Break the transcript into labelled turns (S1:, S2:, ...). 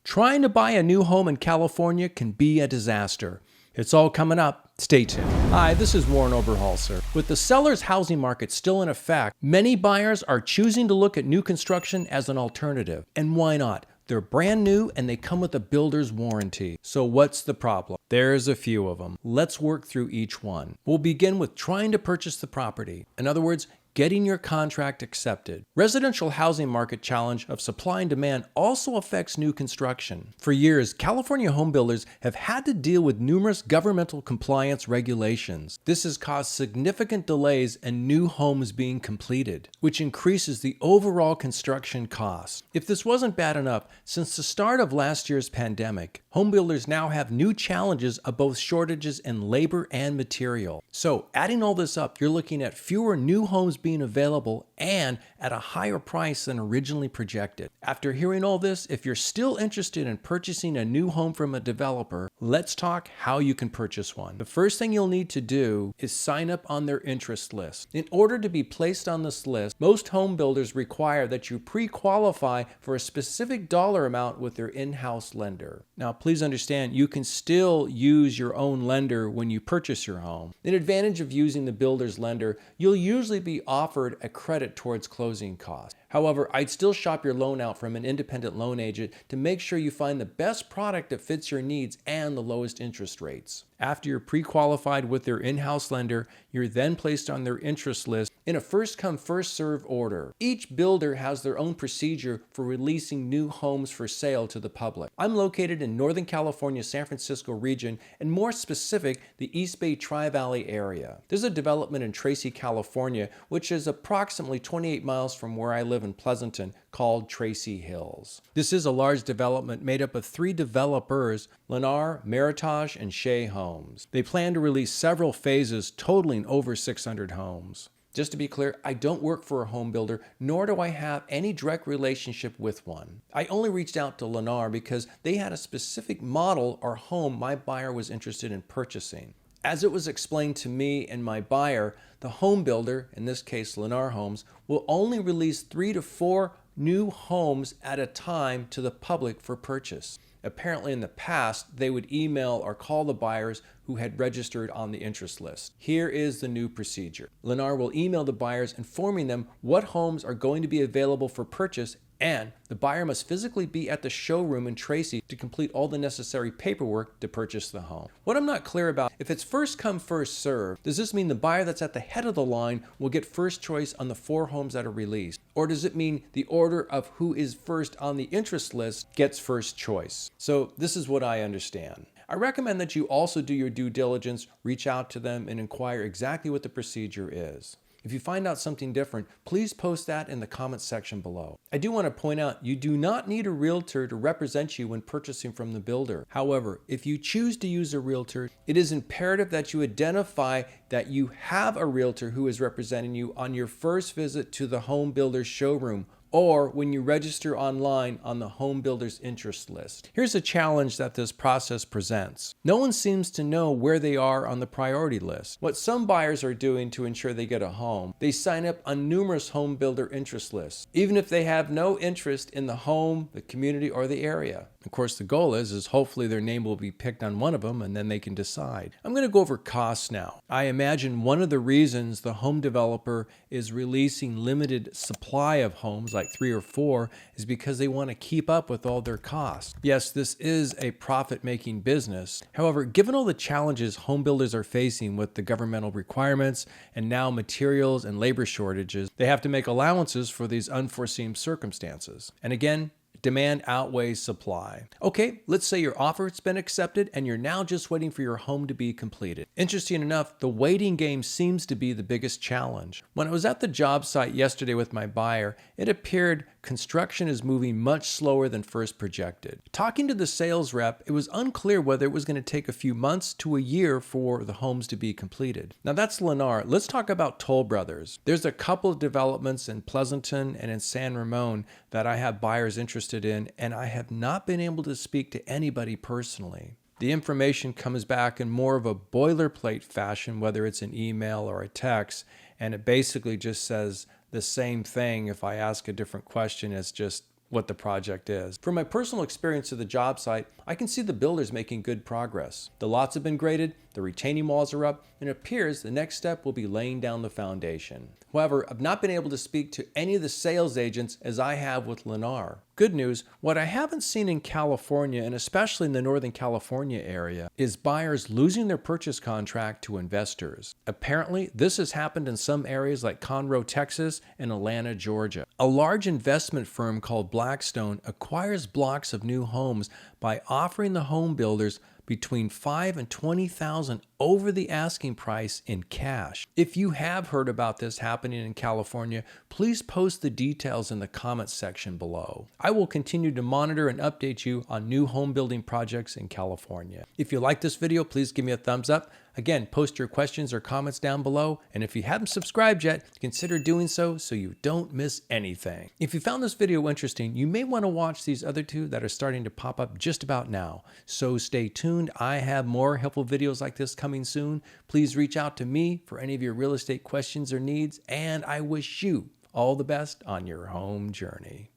S1: Trying to buy a new home in California can be a disaster. It's all coming up. Stay tuned. Hi, this is Warren Oberholser. With the seller's housing market still in effect, many buyers are choosing to look at new construction as an alternative. And why not? They're brand new and they come with a builder's warranty. So what's the problem? There's a few of them. Let's work through each one. We'll begin with trying to purchase the property. In other words, getting your contract accepted. Residential housing market challenge of supply and demand also affects new construction. For years, California home builders have had to deal with numerous governmental compliance regulations. This has caused significant delays in new homes being completed, which increases the overall construction cost. If this wasn't bad enough, since the start of last year's pandemic, home builders now have new challenges of both shortages in labor and material. So, adding all this up, you're looking at fewer new homes being available and at a higher price than originally projected. After hearing all this, if you're still interested in purchasing a new home from a developer, let's talk how you can purchase one. The first thing you'll need to do is sign up on their interest list. In order to be placed on this list, most home builders require that you pre-qualify for a specific dollar amount with their in-house lender. Now, please understand, you can still use your own lender when you purchase your home. An advantage of using the builder's lender, you'll usually be offered a credit towards closing costs. However, I'd still shop your loan out from an independent loan agent to make sure you find the best product that fits your needs and the lowest interest rates. After you're pre-qualified with their in-house lender, you're then placed on their interest list in a first-come, first-served order. Each builder has their own procedure for releasing new homes for sale to the public. I'm located in Northern California, San Francisco region, and more specific, the East Bay Tri-Valley area. There's a development in Tracy, California, which is approximately 28 miles from where I live in Pleasanton, called Tracy Hills. This is a large development made up of 3 developers, Lennar, Meritage, and Shea Homes. They plan to release several phases totaling over 600 homes. Just to be clear, I don't work for a home builder, nor do I have any direct relationship with one. I only reached out to Lennar because they had a specific model or home my buyer was interested in purchasing. As it was explained to me and my buyer, the home builder, in this case Lennar Homes, will only release 3 to 4 new homes at a time to the public for purchase. Apparently in the past, they would email or call the buyers who had registered on the interest list. Here is the new procedure. Lennar will email the buyers informing them what homes are going to be available for purchase, and the buyer must physically be at the showroom in Tracy to complete all the necessary paperwork to purchase the home. What I'm not clear about, if it's first come, first served, does this mean the buyer that's at the head of the line will get first choice on the 4 homes that are released? Or does it mean the order of who is first on the interest list gets first choice? So this is what I understand. I recommend that you also do your due diligence, reach out to them, and inquire exactly what the procedure is. If you find out something different, please post that in the comments section below. I do want to point out, you do not need a realtor to represent you when purchasing from the builder. However, if you choose to use a realtor, it is imperative that you identify that you have a realtor who is representing you on your first visit to the home builder's showroom, or when you register online on the home builder's interest list. Here's a challenge that this process presents. No one seems to know where they are on the priority list. What some buyers are doing to ensure they get a home, they sign up on numerous home builder interest lists, even if they have no interest in the home, the community, or the area. Of course, the goal is hopefully their name will be picked on one of them and then they can decide. I'm going to go over costs now. I imagine one of the reasons the home developer is releasing limited supply of homes, like 3 or 4, is because they want to keep up with all their costs. Yes, this is a profit-making business. However, given all the challenges home builders are facing with the governmental requirements and now materials and labor shortages, they have to make allowances for these unforeseen circumstances. And again, demand outweighs supply. Okay, let's say your offer's been accepted and you're now just waiting for your home to be completed. Interesting enough, the waiting game seems to be the biggest challenge. When I was at the job site yesterday with my buyer, it appeared construction is moving much slower than first projected. Talking to the sales rep, it was unclear whether it was going to take a few months to a year for the homes to be completed. Now that's Lennar. Let's talk about Toll Brothers. There's a couple of developments in Pleasanton and in San Ramon that I have buyers interested in, and I have not been able to speak to anybody personally. The information comes back in more of a boilerplate fashion, whether it's an email or a text, and it basically just says the same thing. If I ask a different question, it's just what the project is. From my personal experience of the job site, I can see the builders making good progress. The lots have been graded, the retaining walls are up, and it appears the next step will be laying down the foundation. However, I've not been able to speak to any of the sales agents as I have with Lennar. Good news, what I haven't seen in California, and especially in the Northern California area, is buyers losing their purchase contract to investors. Apparently, this has happened in some areas like Conroe, Texas, and Atlanta, Georgia. A large investment firm called Blackstone acquires blocks of new homes by offering the home builders between $5,000 and $20,000 over the asking price in cash. If you have heard about this happening in California, please post the details in the comments section below. I will continue to monitor and update you on new home building projects in California. If you like this video, please give me a thumbs up. Again, post your questions or comments down below, and if you haven't subscribed yet, consider doing so you don't miss anything. If you found this video interesting, you may want to watch these other two that are starting to pop up just about now. So stay tuned. I have more helpful videos like this coming soon. Please reach out to me for any of your real estate questions or needs, and I wish you all the best on your home journey.